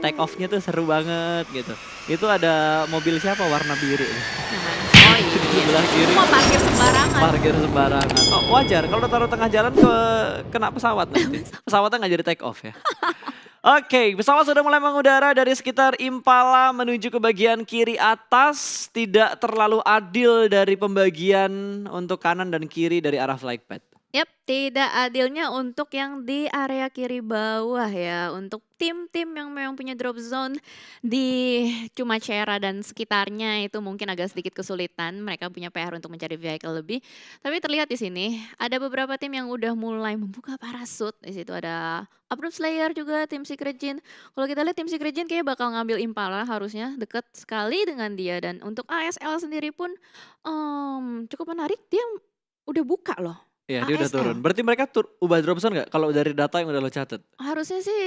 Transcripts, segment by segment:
take off-nya tuh seru banget gitu. Itu ada mobil siapa warna biru nih? Yang mana? Oh Di iya, sebelah itu kiri mah parkir sembarangan. parkir sembarangan. Oh wajar kalau taruh tengah jalan kena pesawat nanti. Pesawatnya nggak jadi take off ya. Oke, pesawat sudah mulai mengudara dari sekitar Impala menuju ke bagian kiri atas. Tidak terlalu adil dari pembagian untuk kanan dan kiri dari arah flight path. Yap, tidak adilnya untuk yang di area kiri bawah ya. Untuk tim-tim yang memang punya drop zone di Chumacera dan sekitarnya itu mungkin agak sedikit kesulitan. Mereka punya PR untuk mencari vehicle lebih. Tapi terlihat di sini ada beberapa tim yang udah mulai membuka parasut. Di situ ada Uproot Slayer juga, tim Secret Jin. Kalau kita lihat tim Secret Jin kayaknya bakal ngambil Impala harusnya dekat sekali dengan dia. Dan untuk ASL sendiri pun cukup menarik. Dia udah buka loh. Iya, dia udah turun. ASL. Berarti mereka ubah drop zone nggak? Kalau dari data yang udah lo catat? Harusnya sih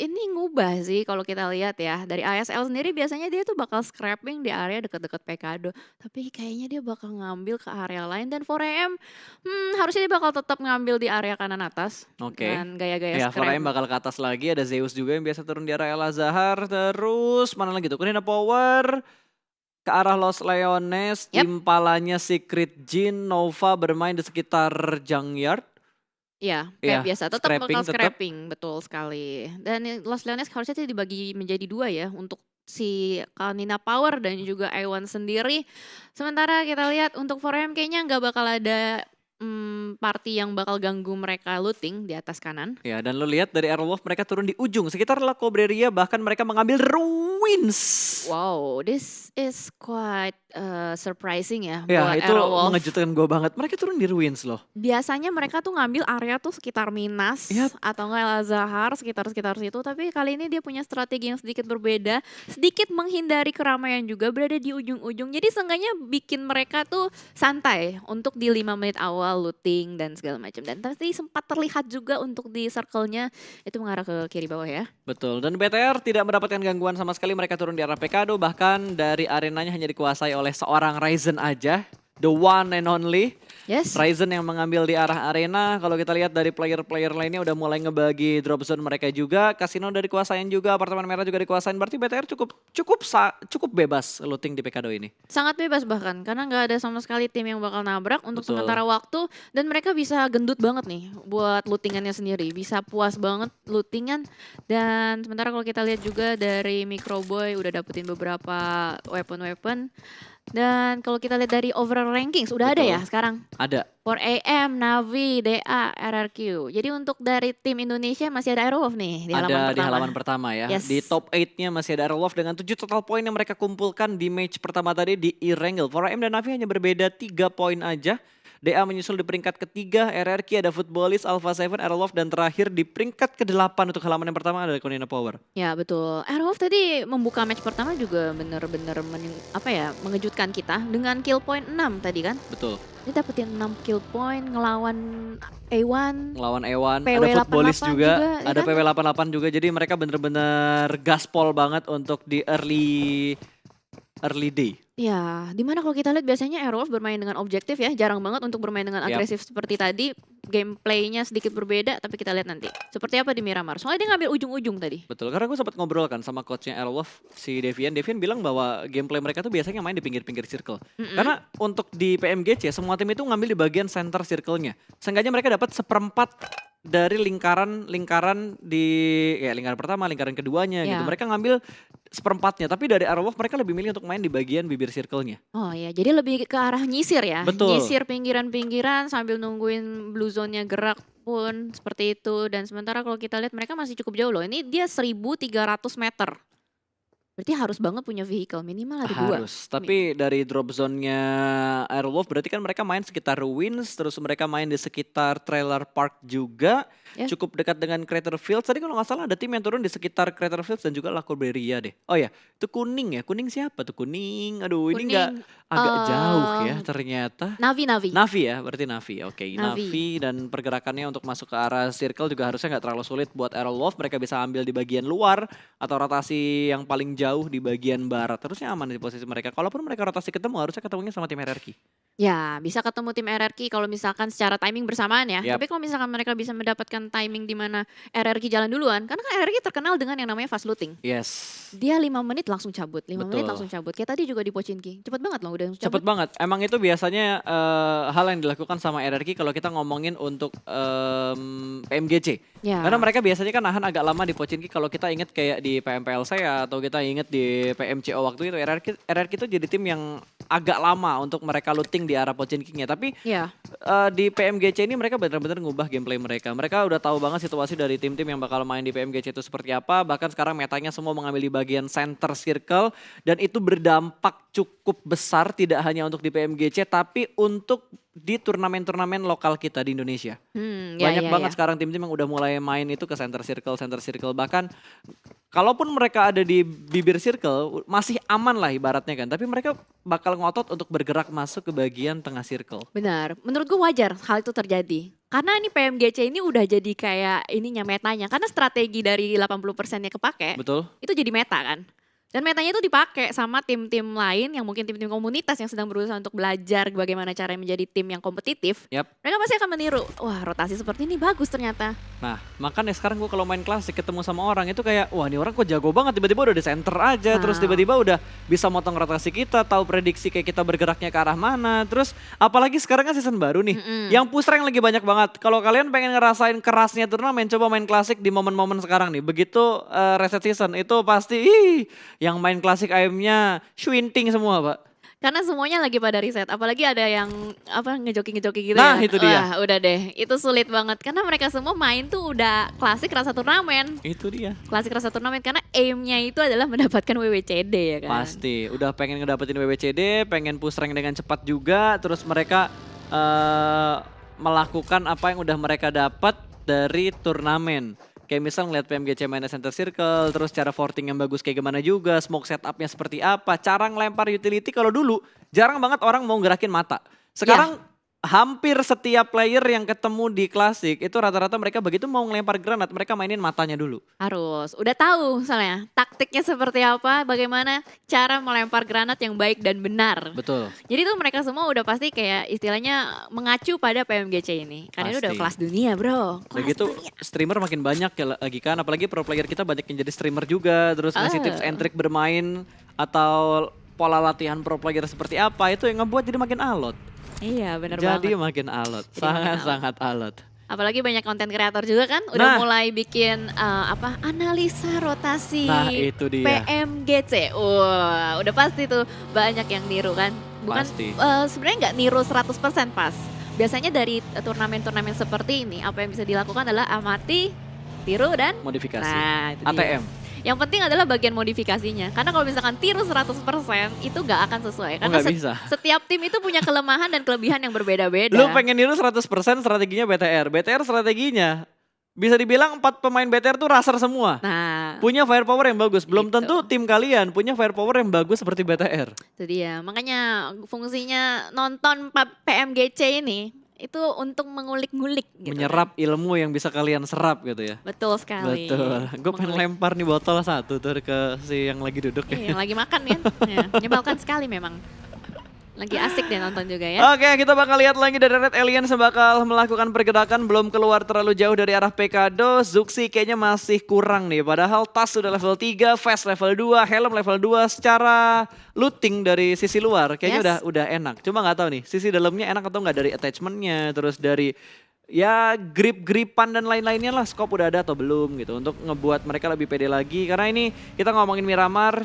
ini ngubah sih kalau kita lihat ya. Dari ASL sendiri biasanya dia tuh bakal scrapping di area dekat-dekat Pekado. Tapi kayaknya dia bakal ngambil ke area lain. Dan 4AM harusnya dia bakal tetap ngambil di area kanan atas. Oke. Dan gaya-gaya Ya, scrap. 4AM bakal ke atas lagi. Ada Zeus juga yang biasa turun di area El Azhar. Terus mana lagi tuh? Kunina Power. Ke arah Los Leones, Yap. Impalanya Secret Jin, Nova bermain di sekitar Junkyard. Iya, Iya, kayak biasa. Tetap scrapping bakal tetap. scrapping, betul sekali. Dan Los Leones harusnya sih dibagi menjadi dua ya. Untuk si Kanina Power dan juga Iwan sendiri. Sementara kita lihat untuk 4AM kayaknya nggak bakal ada party yang bakal ganggu mereka looting di atas kanan. Ya, dan lo lihat dari Aerowolf mereka turun di ujung sekitar La Cobreria, bahkan mereka mengambil ruins. Wow, this is quite surprising ya Ya, buat itu Aerowolf. mengejutkan gue banget. Mereka turun di ruins loh. Biasanya mereka tuh ngambil area tuh sekitar Minas Yap. atau enggak El Azhar sekitar-sekitar situ. Tapi kali ini dia punya strategi yang sedikit berbeda, sedikit menghindari keramaian juga, berada di ujung-ujung. Jadi seenggaknya bikin mereka tuh santai untuk di 5 menit awal looting dan segala macam. Dan tadi sempat terlihat juga untuk di circle-nya itu mengarah ke kiri bawah ya. Betul, dan BTR tidak mendapatkan gangguan sama sekali. Mereka turun di arah Pekado, bahkan dari arenanya hanya dikuasai oleh seorang Ryzen aja. The one and only. Yes. Ryzen yang mengambil di arah arena. Kalau kita lihat dari player-player lainnya udah mulai ngebagi drop zone mereka juga. Kasino udah dikuasain juga, apartemen merah juga dikuasain. Berarti BTR cukup bebas looting di Pekado ini. Sangat bebas bahkan, karena nggak ada sama sekali tim yang bakal nabrak untuk Betul. sementara waktu. Dan mereka bisa gendut banget nih buat lootingannya sendiri. Bisa puas banget lootingan. Dan sementara kalau kita lihat juga dari Microboy udah dapetin beberapa weapon-weapon. Dan kalau kita lihat dari overall rankings, udah ada Betul. ya sekarang? Ada. 4AM, Navi, DA, RRQ. Jadi untuk dari tim Indonesia masih ada Aerowolf nih di halaman Ada pertama. di halaman pertama ya. Yes. Di top 8-nya masih ada Aerowolf dengan 7 total poin yang mereka kumpulkan di match pertama tadi di Erangel. 4AM dan Navi hanya berbeda 3 poin aja. DA menyusul di peringkat ketiga, RRQ ada Footballist, Alpha 7, Aerowolf, dan terakhir di peringkat ke-8 untuk halaman yang pertama ada Konina Power. Ya betul. Aerowolf tadi membuka match pertama juga bener-bener mengejutkan kita dengan kill point 6 tadi kan. Betul. Dia dapetin 6 kill point ngelawan A1. Ngelawan Ewan, PW ada Footballist 88 juga, juga, ya ada kan? PW88 juga. Jadi mereka bener-bener gaspol banget untuk di early day. Ya, dimana kalau kita lihat biasanya Aerowolf bermain dengan objektif ya, jarang banget untuk bermain dengan Yap. agresif seperti tadi. Gameplaynya sedikit berbeda, tapi kita lihat nanti. Seperti apa di Miramar. Soalnya dia ngambil ujung-ujung tadi. Betul, karena gue sempat ngobrol kan sama coachnya Aerowolf, si Devian. Devian bilang bahwa gameplay mereka tuh biasanya main di pinggir-pinggir circle. Karena untuk di PMGC, semua tim itu ngambil di bagian center circle-nya. Seenggaknya mereka dapat seperempat dari lingkaran di lingkaran pertama, lingkaran keduanya gitu. Ya. Mereka ngambil seperempatnya, tapi dari Aerowolf mereka lebih milih untuk main di bagian bibir circle-nya. Oh ya, jadi lebih ke arah nyisir ya. Betul. Nyisir pinggiran-pinggiran sambil nungguin blue zone-nya gerak pun seperti itu. Dan sementara kalau kita lihat mereka masih cukup jauh loh. Ini dia 1.300 meter. Berarti harus banget punya vehicle, minimal ada 2. Harus, tapi dari drop zone-nya Aerowolf berarti kan mereka main sekitar ruins, terus mereka main di sekitar trailer park juga, Ya. cukup dekat dengan Crater Fields. Tadi kalau nggak salah ada tim yang turun di sekitar Crater Fields dan juga La Cobreria deh. Oh ya, itu kuning ya, kuning siapa tuh kuning? Aduh, ini nggak agak jauh ya ternyata. Navi. Navi ya, berarti Navi. Oke, Navi. Navi dan pergerakannya untuk masuk ke arah circle juga harusnya nggak terlalu sulit buat Aerowolf. Mereka bisa ambil di bagian luar atau rotasi yang paling jauh di bagian barat. Harusnya aman di posisi mereka. Kalaupun mereka rotasi ketemu, harusnya ketemunya sama tim RRQ. Ya, bisa ketemu tim RRQ kalau misalkan secara timing bersamaan ya. Yap. Tapi kalau misalkan mereka bisa mendapatkan timing di mana RRQ jalan duluan, karena kan RRQ terkenal dengan yang namanya fast looting. Yes. Dia 5 menit langsung cabut, 5 menit Betul. langsung cabut. Kayak tadi juga di Pochinki, cepet banget loh udah langsung Cepet cabut. banget. Emang itu biasanya hal yang dilakukan sama RRQ kalau kita ngomongin untuk PMGC. Ya, Karena mereka biasanya kan nahan agak lama di Pochinki kalau kita inget kayak di PMPLC atau kita inget di PMCO waktu itu RRQ itu jadi tim yang agak lama untuk mereka looting di arah Pochinki-nya. Tapi ya, di PMGC ini mereka benar-benar ngubah gameplay mereka. Mereka udah tahu banget situasi dari tim-tim yang bakal main di PMGC itu seperti apa. Bahkan sekarang metanya semua mengambil di bagian center circle dan itu berdampak cukup besar tidak hanya untuk di PMGC tapi untuk di turnamen-turnamen lokal kita di Indonesia. ya, Banyak ya, banget ya. sekarang tim-tim yang udah mulai main itu ke center circle. Bahkan kalaupun mereka ada di bibir circle masih aman lah ibaratnya kan. Tapi mereka bakal ngotot untuk bergerak masuk ke bagian tengah circle. Benar. Menurut gue wajar hal itu terjadi. Karena ini PMGC ini udah jadi kayak ininya metanya. Karena strategi dari 80%-nya kepake, Betul? itu jadi meta kan. Dan metanya itu dipakai sama tim-tim lain yang mungkin tim-tim komunitas yang sedang berusaha untuk belajar bagaimana cara menjadi tim yang kompetitif. Yap. Mereka pasti akan meniru. Wah, rotasi seperti ini bagus ternyata. Nah, makanya sekarang gue kalau main klasik ketemu sama orang itu kayak, wah ini orang kok jago banget, tiba-tiba udah di center aja, terus Wow. tiba-tiba udah bisa motong rotasi kita, tahu prediksi kayak kita bergeraknya ke arah mana, terus apalagi sekarang kan season baru nih, Mm-mm. yang push rank lagi banyak banget. Kalau kalian pengen ngerasain kerasnya turnamen, coba main klasik di momen-momen sekarang nih, begitu reset season itu pasti, yang main klasik AM-nya swinting semua pak. Karena semuanya lagi pada riset, apalagi ada yang apa ngejoki-ngejoki gitu Nah, ya. itu dia. Wah, udah deh, itu sulit banget karena mereka semua main tuh udah klasik rasa turnamen. Itu dia. Klasik rasa turnamen karena aim-nya itu adalah mendapatkan WWCD ya kan. Pasti, udah pengen ngedapetin WWCD, pengen push rank dengan cepat juga, terus mereka melakukan apa yang udah mereka dapat dari turnamen. Kayak misal ngeliat PMGC mainnya center circle, terus cara forting yang bagus kayak gimana juga, smoke setupnya seperti apa, cara ngelempar utility kalau dulu jarang banget orang mau gerakin mata. Sekarang hampir setiap player yang ketemu di klasik itu rata-rata mereka begitu mau ngelempar granat mereka mainin matanya dulu. Harus, udah tahu misalnya taktiknya seperti apa, bagaimana cara melempar granat yang baik dan benar. Betul. Jadi tuh mereka semua udah pasti kayak istilahnya mengacu pada PMGC ini. Karena ini udah Pasti. kelas dunia bro. Udah Kelas gitu dunia. streamer makin banyak ya lagi kan, apalagi pro player kita banyak yang jadi streamer juga, terus ngasih tips and trick bermain atau pola latihan pro player seperti apa, itu yang ngebuat jadi makin alot. Iya bener Jadi banget. makin alot, Jadi makin alot. sangat alot. Apalagi banyak konten kreator juga kan udah Nah. mulai bikin apa analisa rotasi Nah itu dia. PMGC. Wah, udah pasti tuh banyak yang niru kan. Bukan Pasti. sebenarnya nggak niru 100% pas. Biasanya dari turnamen-turnamen seperti ini apa yang bisa dilakukan adalah amati, tiru dan Modifikasi. nah, itu dia. ATM. Yang penting adalah bagian modifikasinya. Karena kalau misalkan tiru 100% itu nggak akan sesuai. Oh, Karena nggak bisa. setiap tim itu punya kelemahan dan kelebihan yang berbeda-beda. Lu pengen niru 100% strateginya BTR. BTR strateginya bisa dibilang 4 pemain BTR tuh raser semua. Nah, Punya firepower yang bagus. Belum Gitu. tentu tim kalian punya firepower yang bagus seperti BTR. itu dia. Makanya fungsinya nonton PMGC ini itu untuk mengulik-ngulik gitu. Menyerap ilmu yang bisa kalian serap gitu ya. Betul sekali. Betul. Gue pengen Mengulik. lempar nih botol satu tuh ke si yang lagi duduk Iya, ya. yang lagi makan kan. Ya, menyebalkan sekali memang. Lagi asik deh nonton juga ya. Oke, kita bakal lihat lagi dari Red Aliens yang bakal melakukan pergerakan, belum keluar terlalu jauh dari arah Pekado. Zuxi kayaknya masih kurang nih, padahal tas sudah level 3, Fast level 2, Helm level 2. Secara looting dari sisi luar kayaknya Yes. udah enak. Cuma nggak tahu nih, sisi dalamnya enak atau nggak dari attachmentnya, terus dari ya grip-gripan dan lain-lainnya lah, scope udah ada atau belum gitu untuk ngebuat mereka lebih pede lagi. Karena ini kita ngomongin Miramar,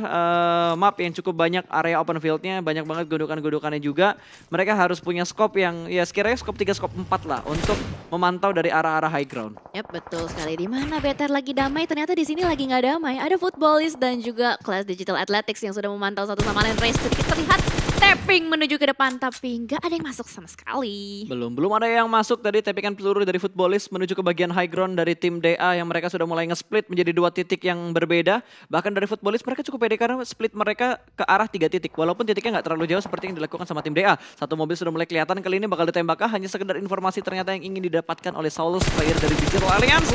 map yang cukup banyak area open fieldnya, banyak banget gundukan-gundukannya juga. Mereka harus punya scope yang ya sekiranya scope 3, scope 4 lah untuk memantau dari arah-arah high ground. Yap, betul sekali. Di mana BTR lagi damai, ternyata di sini lagi nggak damai. Ada Footballist dan juga Class Digital Athletics yang sudah memantau satu sama lain race. Sedikit terlihat tapping menuju ke depan, tapi nggak ada yang masuk sama sekali. Belum ada yang masuk tadi tappingan peluru dari Footballist menuju ke bagian high ground dari tim DA yang mereka sudah mulai nge-split menjadi 2 titik yang berbeda. Bahkan dari Footballist mereka cukup pede karena split mereka ke arah 3 titik. Walaupun titiknya nggak terlalu jauh seperti yang dilakukan sama tim DA. Satu mobil sudah mulai kelihatan, kali ini bakal ditembak, hanya sekedar informasi ternyata yang ingin didapatkan oleh Saulus, player dari Digital Alliance.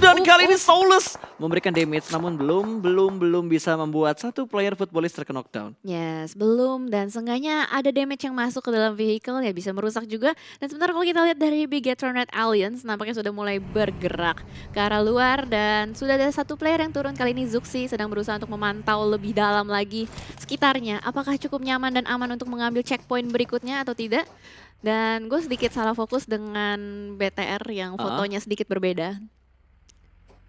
Dan kali ini Saulus memberikan damage namun belum bisa membuat satu player Footballist terkena knockdown. Yes, belum belum, dan seenggaknya ada damage yang masuk ke dalam vehicle ya bisa merusak juga. Dan sebentar kalau kita lihat dari Bigetron Red Alliance nampaknya sudah mulai bergerak ke arah luar dan sudah ada satu player yang turun. Kali ini Zuxi sedang berusaha untuk memantau lebih dalam lagi sekitarnya. Apakah cukup nyaman dan aman untuk mengambil checkpoint berikutnya atau tidak? Dan gue sedikit salah fokus dengan BTR yang fotonya sedikit berbeda.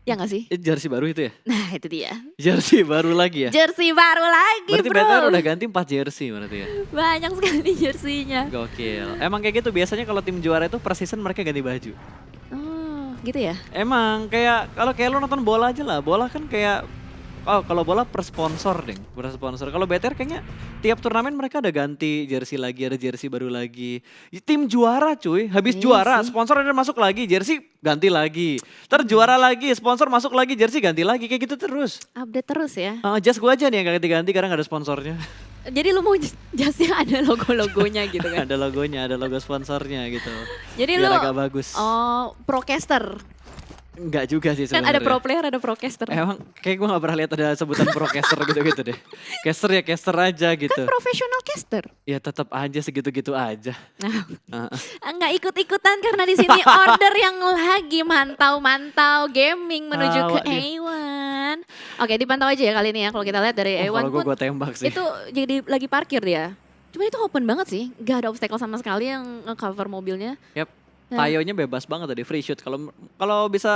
Ya nggak sih? Jersey baru itu ya? Nah itu dia. Jersey baru lagi ya? Jersey baru lagi Berarti bro. BTR udah ganti 4 jersey berarti ya? Banyak sekali jersey-nya. Gokil. Emang kayak gitu biasanya kalau tim juara itu per season mereka ganti baju. Oh gitu ya? Emang kayak kalau kayak lo nonton bola aja lah. Bola kan kayak kalau bola per sponsor deh, per sponsor. Kalau BTR kayaknya tiap turnamen mereka ada ganti jersey lagi, ada jersey baru lagi. Tim juara cuy, habis Iya juara sih. sponsor ada masuk lagi, jersey ganti lagi. Terus juara lagi, sponsor masuk lagi, jersey ganti lagi, kayak gitu terus. Update terus ya. Just gue aja nih yang gak ganti-ganti karena gak ada sponsornya. Jadi lu mau jasnya ada logo-logonya gitu kan? Ada logonya, ada logo sponsornya gitu. Jadi Biar lu agak bagus. procaster. Enggak juga sih Kan ada sebenarnya. pro player, ada procaster. Emang kayak gue gak pernah lihat ada sebutan procaster gitu-gitu deh. Caster ya caster aja gitu. Kan profesional caster. Ya tetap aja segitu-gitu aja. Nah, nggak ikut-ikutan karena di sini order yang lagi mantau-mantau gaming menuju ke Awak nih. A1. Oke, dipantau aja ya kali ini ya. Kalau kita lihat dari A1 Kalau pun gue tembak sih. itu jadi lagi parkir dia. Cuma itu open banget sih, gak ada obstacle sama sekali yang nge-cover mobilnya. Yap. Nah. Tayonya bebas banget tadi free shoot. Kalau bisa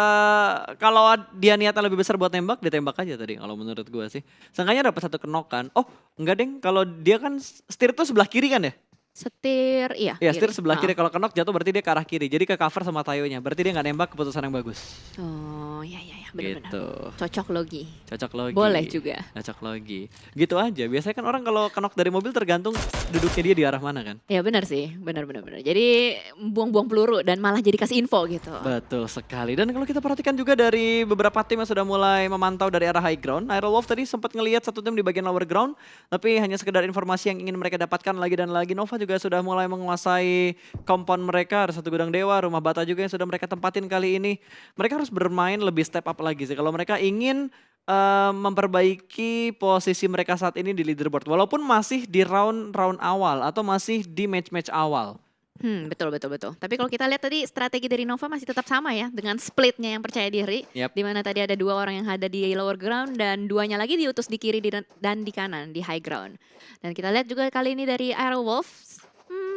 kalau dia niatnya lebih besar buat tembak, ditembak aja tadi kalau menurut gue sih. Seenggaknya dapat satu kenokan. Oh, enggak deng, kalau dia kan setir tuh sebelah kiri kan ya? Setir, iya. Iya, setir kiri. sebelah kiri. Kalau kenok jatuh berarti dia ke arah kiri. Jadi ke cover sama tayonya. Berarti dia nggak nembak, keputusan yang bagus. Oh, iya benar-benar. Gitu. Cocok logi. Cocok logi. Boleh juga. Cocok logi. Gitu aja. Biasanya kan orang kalau kenok dari mobil tergantung duduknya dia di arah mana kan. Ya benar sih, benar. Jadi buang-buang peluru dan malah jadi kasih info gitu. Betul sekali. Dan kalau kita perhatikan juga dari beberapa tim yang sudah mulai memantau dari arah high ground. Iron Wolf tadi sempat ngelihat satu tim di bagian lower ground. Tapi hanya sekedar informasi yang ingin mereka dapatkan lagi dan lagi. Nova juga sudah mulai menguasai compound mereka. Ada satu gudang dewa, rumah bata juga yang sudah mereka tempatin kali ini. Mereka harus bermain lebih step up lagi sih. Kalau mereka ingin memperbaiki posisi mereka saat ini di leaderboard. Walaupun masih di round awal atau masih di match-match awal. Betul. Tapi kalau kita lihat tadi strategi dari Nova masih tetap sama ya dengan splitnya yang percaya diri. Yap. Di mana tadi ada 2 orang yang ada di lower ground dan 2-nya lagi diutus di kiri dan di kanan di high ground. Dan kita lihat juga kali ini dari Iron Wolf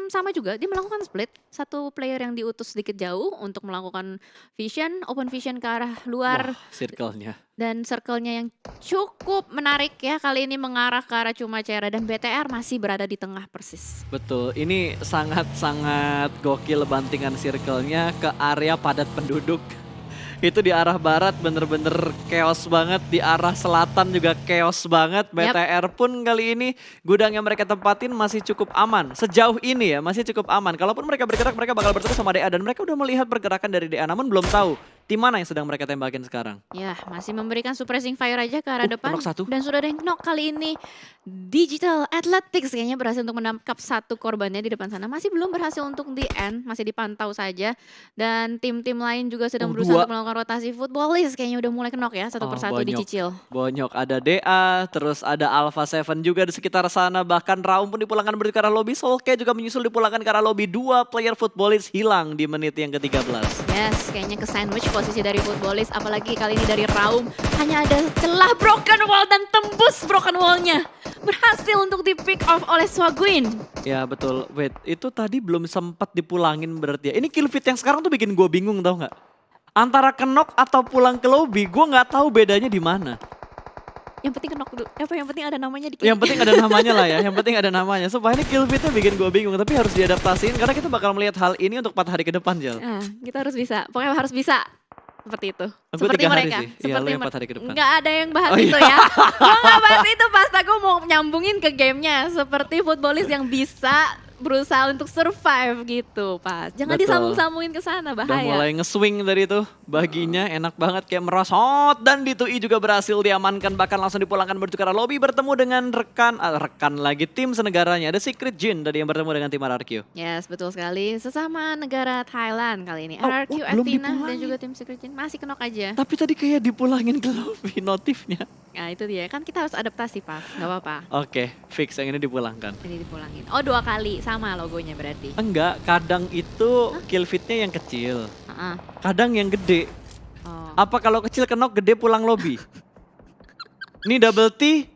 sama juga dia melakukan split. Satu player yang diutus sedikit jauh untuk melakukan vision, open vision ke arah luar. Wah, circle-nya. Dan circle-nya yang cukup menarik ya kali ini mengarah ke arah Chumacera dan BTR masih berada di tengah persis. Betul, ini sangat-sangat gokil bantingan circle-nya ke area padat penduduk. Itu di arah barat bener-bener chaos banget, di arah selatan juga chaos banget. BTR pun kali ini gudang yang mereka tempatin masih cukup aman. Sejauh ini ya masih cukup aman. Kalaupun mereka bergerak mereka bakal bertemu sama DA dan mereka udah melihat pergerakan dari DA namun belum tahu tim mana yang sedang mereka tembakin sekarang. Ya, masih memberikan suppressing fire aja ke arah depan. Knock satu. Dan sudah ada yang knock kali ini. Digital Athletics kayaknya berhasil untuk menangkap satu korbannya di depan sana. Masih belum berhasil untuk di end, masih dipantau saja. Dan tim-tim lain juga sedang berusaha untuk melakukan rotasi. Footballist kayaknya udah mulai knock ya, satu persatu dicicil. Bonyok, ada DA, terus ada Alpha 7 juga di sekitar sana. Bahkan Raum pun dipulangkan menuju ke arah lobby. Solke juga menyusul dipulangkan ke arah lobby. 2 player Footballist hilang di menit yang ke-13. Yes, kayaknya ke sandwich posisi dari Footballist. Apalagi kali ini dari Raum. Hanya ada celah broken wall dan tembus broken wallnya. Berhasil untuk di pick off oleh Swaguin. Ya betul, wait itu tadi belum sempat dipulangin berarti ya. Ini kill feed yang sekarang tuh bikin gue bingung tau gak? Antara kenok atau pulang ke lobby, gue gak tahu bedanya di mana. Yang penting knock dulu. Yang penting ada namanya di Yang penting ada namanya lah ya, yang penting ada namanya. Supaya ini kill feednya bikin gue bingung, tapi harus diadaptasiin karena kita bakal melihat hal ini untuk 4 hari ke depan, Jel. Nah, kita harus bisa. Pokoknya harus bisa. Seperti itu. Aku Seperti 3 hari mereka. sih. Iya, Seperti lu yang 4 hari ke depan. Nggak ada yang bahas Oh, itu iya. ya. Gue nggak bahas itu pas aku mau nyambungin ke gamenya. Seperti Footballist yang bisa berusaha untuk survive gitu pas. Jangan Betul. disambung-sambungin ke sana, Udah bahaya. mulai nge-swing dari itu, baginya enak banget kayak merosot. Dan di Tui juga berhasil diamankan, bahkan langsung dipulangkan menuju ke arah lobby bertemu dengan rekan lagi tim senegaranya. Ada Secret Jin tadi yang bertemu dengan tim RRQ. Yes, betul sekali. Sesama negara Thailand kali ini. Oh, RRQ belum Athena dan dipulangin. juga tim Secret Jin masih kenok aja. Tapi tadi kayak dipulangin ke lobby notifnya. Nah itu dia, kan kita harus adaptasi pas, nggak apa-apa. Oke, fix yang ini dipulangkan. Ini dipulangin. Oh 2 kali, sama logonya berarti. Enggak, kadang itu kill feed-nya yang kecil. Heeh. Kadang yang gede. Oh. Apa kalau kecil kenok, gede pulang lobby? Ini double T.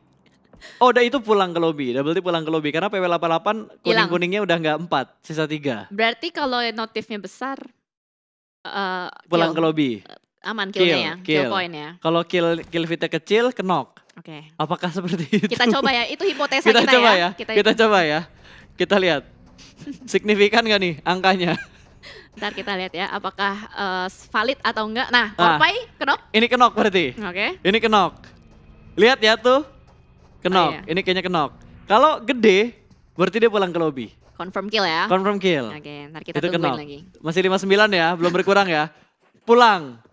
Oh, udah itu pulang ke lobby. Double T pulang ke lobby karena PW88 Hilang. kuning-kuningnya udah nggak 4, sisa 3. Berarti kalau notifnya besar, Pulang kill. ke lobby. Aman killnya ya, kill Kill. point ya. Kalau kill feed-nya kecil, kenok. Oke. Apakah seperti itu? Kita coba ya, itu hipotesa Kita kita coba ya. ya. Kita coba ya. Kita lihat. Signifikan gak nih angkanya? Ntar kita lihat ya, apakah valid atau enggak. Nah, Korpai, kenok. Ini kenok berarti. Oke. Ini kenok. Lihat ya tuh. Kenok. Oh, iya. Ini kayaknya kenok. Kalau gede, berarti dia pulang ke lobby. Confirm kill ya. Confirm kill. Oke, ntar kita Itu tungguin kenok. lagi. Masih 59 ya, belum berkurang ya. Pulang.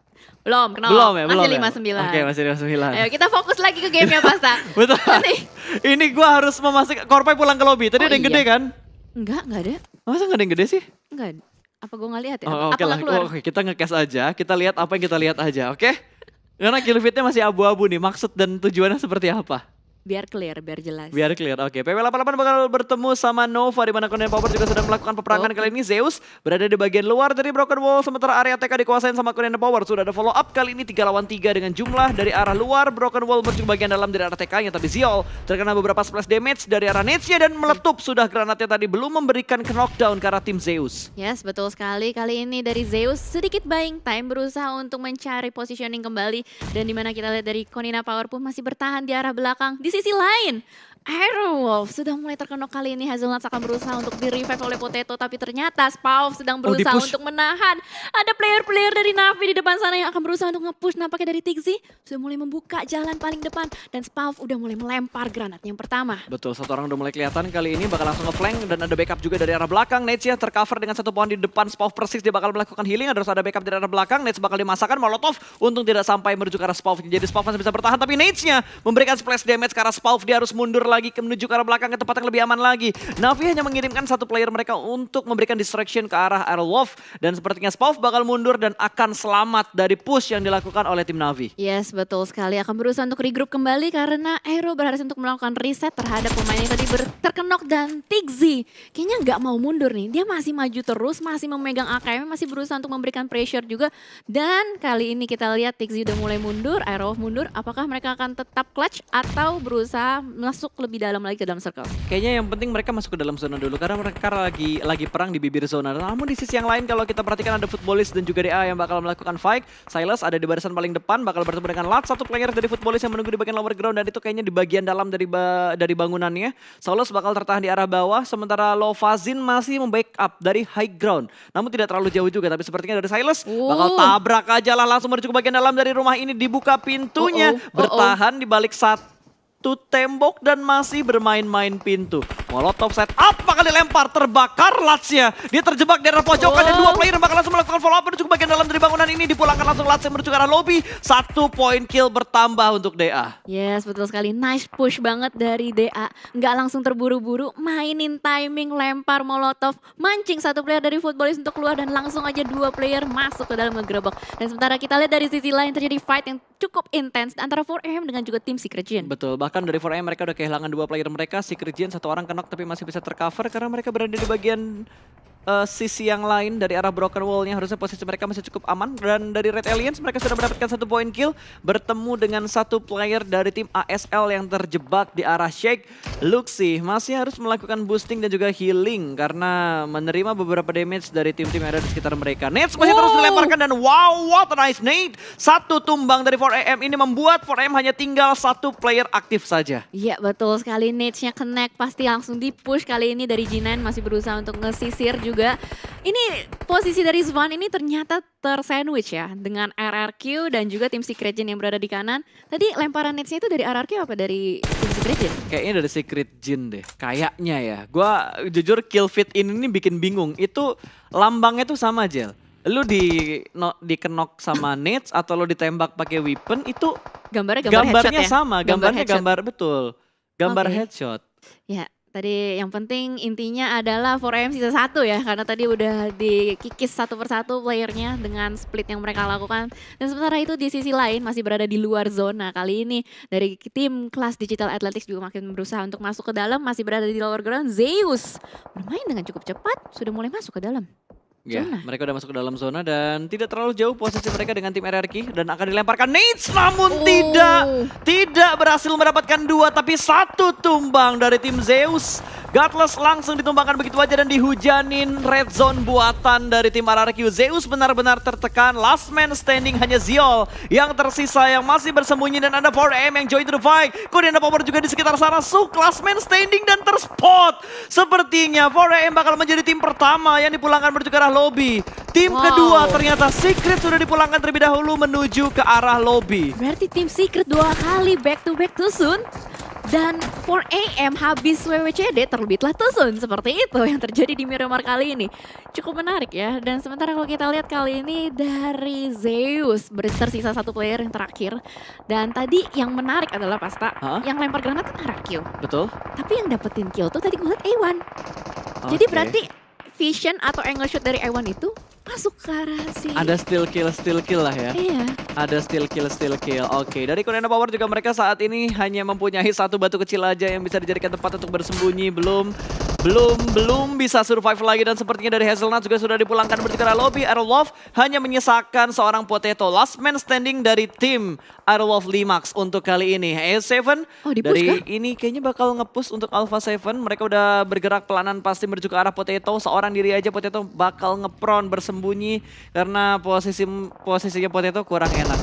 Belum, kenok. Belum ya, belum Masih ya. 59. Oke, masih 59. Ayo kita fokus lagi ke gamenya Pasta. Betul. Nanti. Ini gua harus memastikan Korpai pulang ke lobby. Tadi Oh, ada yang iya. gede kan? Enggak ada. Masa nggak ada yang gede sih? Enggak. Apa gue nggak lihat ya? Oh, Apa oke lah. nggak keluar? Oke, kita nge-cast aja. Kita lihat apa yang kita lihat aja, oke? Karena kill feed-nya masih abu-abu nih. Maksud dan tujuannya seperti apa? Biar clear, biar jelas. Biar clear. Oke, PW88 bakal bertemu sama Nova di mana Korean Power juga sedang melakukan peperangan. Kali ini Zeus berada di bagian luar dari Broken Wall sementara area TK dikuasain sama Korean Power. Sudah ada follow up kali ini 3 lawan 3 dengan jumlah dari arah luar Broken Wall menuju bagian dalam dari arah TK-nya, tapi Ziol terkena beberapa splash damage dari arah Nets-nya dan meletup. Sudah granatnya tadi belum memberikan knockdown ke arah tim Zeus. Yes, betul sekali. Kali ini dari Zeus sedikit buying time berusaha untuk mencari positioning kembali. Dan dimana kita lihat dari Konina Power pun masih bertahan di arah belakang. Di sisi lain, Aerowolf sudah mulai terkenok kali ini. Hazelnuts akan berusaha untuk di-revive oleh Potato. Tapi ternyata Spauf sedang berusaha di-push. untuk menahan. Ada player-player dari Navi di depan sana yang akan berusaha untuk nge-push. Nampaknya dari Tigzy sudah mulai membuka jalan paling depan. Dan Spauf udah mulai melempar granat yang pertama. Betul, satu orang udah mulai kelihatan kali ini bakal langsung nge-flank dan ada backup juga dari arah belakang. Nets ya tercover dengan satu pohon di depan. Spauf persis dia bakal melakukan healing, harus ada backup dari arah belakang. Nets bakal dimasakkan, Molotov untung tidak sampai menuju ke arah Spauf. Jadi Spauf masih bisa bertahan, tapi Nets-nya memberikan splash damage ke arah Spauf. Dia harus mundur lagi menuju ke arah belakang ke tempat yang lebih aman lagi. Navi hanya mengirimkan satu player mereka untuk memberikan distraction ke arah Aerowolf. Dan sepertinya Spauf bakal mundur dan akan selamat dari push yang dilakukan oleh tim Navi. Yes, betul sekali. Akan berusaha untuk regroup kembali karena Aero berhasil untuk melakukan reset terhadap pemain yang tadi terkenok. Dan Tigzy kayaknya nggak mau mundur nih. Dia masih maju terus, masih memegang AKM, masih berusaha untuk memberikan pressure juga. Dan kali ini kita lihat Tigzy udah mulai mundur, Aerowolf mundur. Apakah mereka akan tetap clutch atau berusaha masuk lebih dalam lagi ke dalam circle? Kayaknya yang penting mereka masuk ke dalam zona dulu karena mereka lagi perang di bibir zona. Namun di sisi yang lain kalau kita perhatikan ada Footballist dan juga DA yang bakal melakukan fight. Silas ada di barisan paling depan bakal bertemu dengan Lat, satu player dari Footballist yang menunggu di bagian lower ground dan itu kayaknya di bagian dalam dari bangunannya. Saulus bakal tertahan di arah bawah sementara Lovazin masih membackup dari high ground. Namun tidak terlalu jauh juga tapi sepertinya dari Silas bakal tabrak aja lah langsung menuju ke bagian dalam dari rumah ini, dibuka pintunya, bertahan di balik satu tembok dan masih bermain-main pintu. Molotov set up bakal dilempar, terbakar Latsnya. Dia terjebak di arah pojokan dan dua player bakal langsung melakukan follow up menuju ke bagian dalam dari bangunan ini. Dipulangkan langsung Latsnya menuju ke arah lobby. 1 point kill bertambah untuk DA. Yes, betul sekali. Nice push banget dari DA. Nggak langsung terburu-buru, mainin timing, lempar molotov, mancing satu player dari Footballist untuk keluar dan langsung aja 2 player masuk ke dalam ngegerebek. Dan sementara kita lihat dari sisi lain terjadi fight yang cukup intens antara 4AM dengan juga tim Secret Gen. Betul, bahkan dari 4AM mereka udah kehilangan 2 player mereka. Secret Gen satu orang kenok tapi masih bisa tercover karena mereka berada di bagian sisi yang lain dari arah Broken Wall-nya. Harusnya posisi mereka masih cukup aman. Dan dari Red Aliens mereka sudah mendapatkan 1 point kill. Bertemu dengan 1 player dari tim ASL yang terjebak di arah Shake. Luxi masih harus melakukan boosting dan juga healing karena menerima beberapa damage dari tim-tim yang ada di sekitar mereka. Nets masih terus dilemparkan dan wow, what a nice nade. 1 tumbang dari 4AM ini membuat 4AM hanya tinggal 1 player aktif saja. Iya betul sekali, nades-nya connect pasti langsung di-push kali ini dari G9 masih berusaha untuk ngesisir juga. Ini posisi dari Svan ini ternyata tersandwich ya dengan RRQ dan juga tim Secret Gen yang berada di kanan. Tadi lemparan nades-nya itu dari RRQ apa dari tim Secret Gen? Kayaknya dari Secret Gen deh, kayaknya ya. Gua jujur kill feed ini bikin bingung. Itu lambangnya tuh sama Jel. Lu dikenok sama nades atau lu ditembak pakai weapon itu Gambarnya gambarnya headshot ya? sama, gambarnya headshot. gambar betul. Gambar Oke. headshot. Ya, Tadi yang penting intinya adalah 4AM sisa 1 ya, karena tadi udah dikikis satu persatu playernya dengan split yang mereka lakukan. Dan sementara itu di sisi lain masih berada di luar zona. Kali ini dari tim kelas Digital Athletics juga makin berusaha untuk masuk ke dalam, masih berada di lower ground. Zeus bermain dengan cukup cepat, sudah mulai masuk ke dalam Ya, zona. mereka udah masuk ke dalam zona dan tidak terlalu jauh posisi mereka dengan tim RRQ dan akan dilemparkan nades, namun tidak berhasil mendapatkan 2 tapi 1 tumbang dari tim Zeus. Godless langsung ditumbangkan begitu aja dan dihujanin red zone buatan dari tim RRQ. Zeus benar-benar tertekan, last man standing hanya Ziol yang tersisa yang masih bersembunyi dan ada 4AM yang join to the fight. Korean Power juga di sekitar sana, Suk last man standing dan terspot. Sepertinya 4AM bakal menjadi tim pertama yang dipulangkan menuju ke arah lobby. Tim kedua ternyata Secret sudah dipulangkan terlebih dahulu menuju ke arah lobby. Berarti tim Secret 2 kali back to too soon. Dan 4AM habis WWCD terlebih telah tusun. Seperti itu yang terjadi di Miramar kali ini. Cukup menarik ya. Dan sementara kalau kita lihat kali ini dari Zeus tersisa 1 player yang terakhir. Dan tadi yang menarik adalah Pasta. Yang lempar granat kan RRQ. Betul. Tapi yang dapetin kill tuh tadi gue liat A1. Jadi berarti vision atau angle shot dari A1 itu masuk ke arah si... Ada steal kill lah ya. Iya. Ada steal kill. Oke, dari Korean Power juga mereka saat ini hanya mempunyai 1 batu kecil aja yang bisa dijadikan tempat untuk bersembunyi. Belum bisa survive lagi dan sepertinya dari Hazelnut juga sudah dipulangkan menuju ke arah lobby. Aerolov hanya menyisakan seorang Potato, last man standing dari tim Aerolov Limax untuk kali ini. AS7 dari ini kayaknya bakal nge-push untuk Alpha 7. Mereka udah bergerak pelanan pasti menuju ke arah Potato. Seorang diri aja Potato bakal nge-prone bersembunyi karena posisinya Potato kurang enak.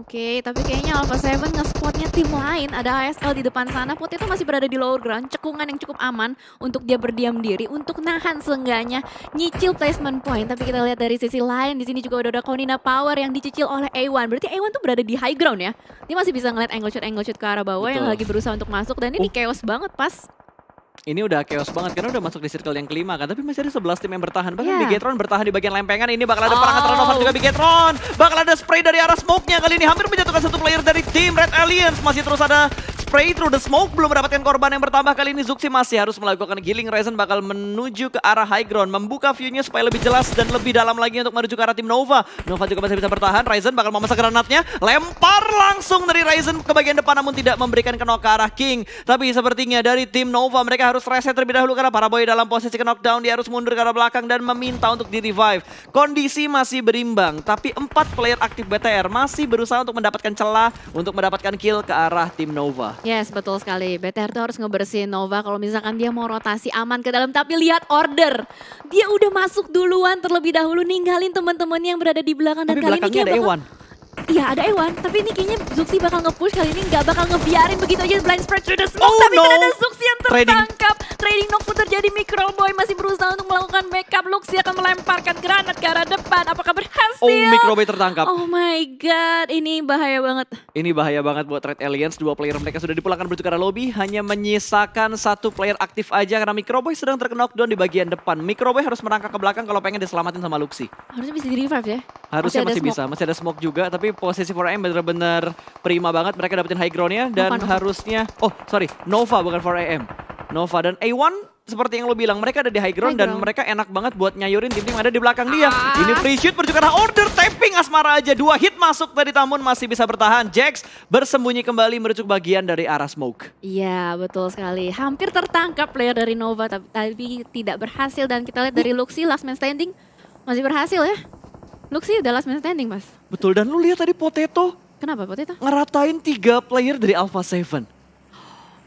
Oke, tapi kayaknya Alpha 7 nge-spotnya tim lain. Ada ASL di depan sana. Potato masih berada di lower ground. Cekungan yang cukup aman untuk dia berdiam diri. Untuk nahan seenggaknya nyicil placement point. Tapi kita lihat dari sisi lain. Di sini juga udah ada Konina Power yang dicicil oleh A1. Berarti A1 tuh berada di high ground ya. Dia masih bisa ngeliat angle shot ke arah bawah. Betul. Yang lagi berusaha untuk masuk. Dan ini chaos banget pas. Ini udah chaos banget karena udah masuk di circle yang kelima kan. Tapi masih ada 11 tim yang bertahan. Bahkan Bigetron bertahan di bagian lempengan. Ini bakal ada perang antara Nova juga Bigetron. Bakal ada spray dari arah smoke-nya kali ini. Hampir menjatuhkan 1 player dari tim Red Aliens. Masih terus ada spray through the smoke. Belum mendapatkan korban yang bertambah kali ini. Zuxi masih harus melakukan healing. Ryzen bakal menuju ke arah high ground. Membuka view-nya supaya lebih jelas dan lebih dalam lagi untuk menuju ke arah tim Nova. Nova juga masih bisa bertahan. Ryzen bakal memasang granatnya. Lempar langsung dari Ryzen ke bagian depan namun tidak memberikan knock ke arah King. Tapi sepertinya dari tim Nova mereka harus reset terlebih dahulu karena Paraboy dalam posisi knockdown. Dia harus mundur ke arah belakang dan meminta untuk di-revive. Kondisi masih berimbang. Tapi 4 player aktif BTR masih berusaha untuk mendapatkan celah untuk mendapatkan kill ke arah tim Nova. Yes, betul sekali. BTR tuh harus ngebersihin Nova kalau misalkan dia mau rotasi aman ke dalam. Tapi lihat order. Dia udah masuk duluan terlebih dahulu ninggalin teman-teman yang berada di belakang. Dan tapi kali ini ada Ewan. Iya ada Ewan, tapi ini kayaknya Zuxi bakal nge-push kali ini, nggak bakal ngebiarin begitu aja blind spread through the smoke. Tapi ternyata Zuxi yang tertangkap. Trading knock pun terjadi, Microboy masih berusaha untuk melakukan backup. Luxi akan melemparkan granat ke arah depan, apakah berhasil? Oh, Microboy tertangkap. Oh my god, ini bahaya banget. Ini bahaya banget buat Red Aliens. 2 player mereka sudah dipulangkan menuju ke arah lobby, hanya menyisakan 1 player aktif aja karena Microboy sedang terknockdown di bagian depan. Microboy harus merangkak ke belakang kalau pengen diselamatin sama Luxi. Harusnya bisa di-revive ya? Harusnya masih bisa, masih ada smoke juga, tapi posisi 4AM benar-benar prima banget. Mereka dapetin high ground-nya dan harusnya, Nova bukan 4AM. Nova dan A1 seperti yang lo bilang, mereka ada di high ground dan mereka enak banget buat nyayurin tim-tim yang ada di belakang dia. Ini free shoot menuju ke arah order, tapping Asmara aja. 2 hit masuk tadi namun masih bisa bertahan. Jax bersembunyi kembali menuju bagian dari arah smoke. Iya betul sekali, hampir tertangkap player dari Nova tapi tidak berhasil. Dan kita lihat dari Luxi last man standing masih berhasil ya. Luxi udah last man standing mas. Betul, dan lu lihat tadi Potato. Kenapa Potato? Ngeratain 3 player dari Alpha 7.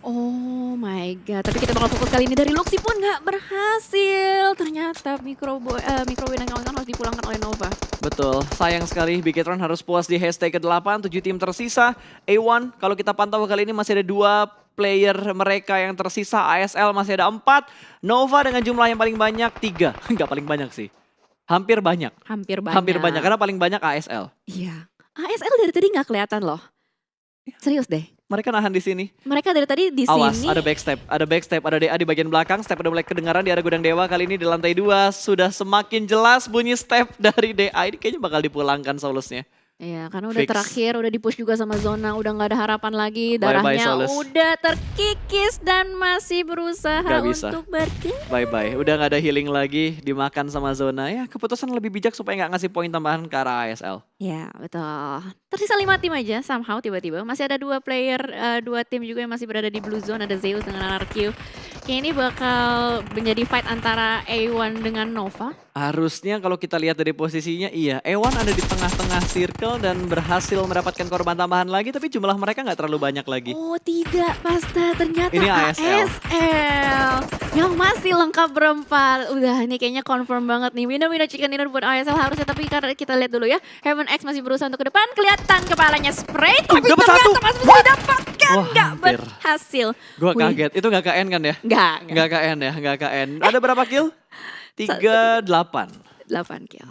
Oh my god, tapi kita bakal fokus kali ini dari Luxi pun nggak berhasil. Ternyata Microboy dan kawan-kawan harus dipulangkan oleh Nova. Betul, sayang sekali Bigetron harus puas di hashtag ke-8, 7 tim tersisa. A1 kalau kita pantau kali ini masih ada 2 player mereka yang tersisa. ASL masih ada 4. Nova dengan jumlah yang paling banyak 3. Nggak paling banyak sih. Hampir banyak karena paling banyak ASL. Iya, ASL dari tadi nggak kelihatan loh. Serius deh. Mereka nahan di sini. Mereka dari tadi di Awas, sini. ada backstep, ada DA di bagian belakang. Step udah mulai kedengaran di arah gudang dewa. Kali ini di lantai 2 sudah semakin jelas bunyi step dari DA. Ini kayaknya bakal dipulangkan Saulusnya. Iya, karena udah Fix. terakhir, udah di-push juga sama Zona, udah nggak ada harapan lagi, Bye-bye, darahnya Solus. udah terkikis dan masih berusaha Nggak bisa. untuk bergerak. Bye-bye. Udah gak ada healing lagi, dimakan sama Zona. Ya keputusan lebih bijak supaya gak ngasih poin tambahan ke arah ASL. Ya, betul. Tersisa 5 tim aja, somehow tiba-tiba. Masih ada 2 player, 2 tim juga yang masih berada di blue zone, ada Zeus dengan RRQ. Kayaknya ini bakal menjadi fight antara A1 dengan Nova. Harusnya kalau kita lihat dari posisinya, iya. Ewan ada di tengah-tengah circle dan berhasil mendapatkan korban tambahan lagi, tapi jumlah mereka nggak terlalu banyak lagi. Oh tidak, Pasta, ternyata Ini ASL. ASL yang masih lengkap berempat. Udah, ini kayaknya confirm banget nih. Winner chicken dinner buat ASL harusnya, tapi karena kita lihat dulu ya. Heaven X masih berusaha untuk ke depan, kelihatan kepalanya spray, tapi dapat ternyata satu. masih bisa didapatkan, Wah, nggak hampir. berhasil. Gua Wih. kaget, itu nggak KN kan ya? Nggak. Nggak KN ya, nggak KN. Ada berapa kill? 38. 8 kill.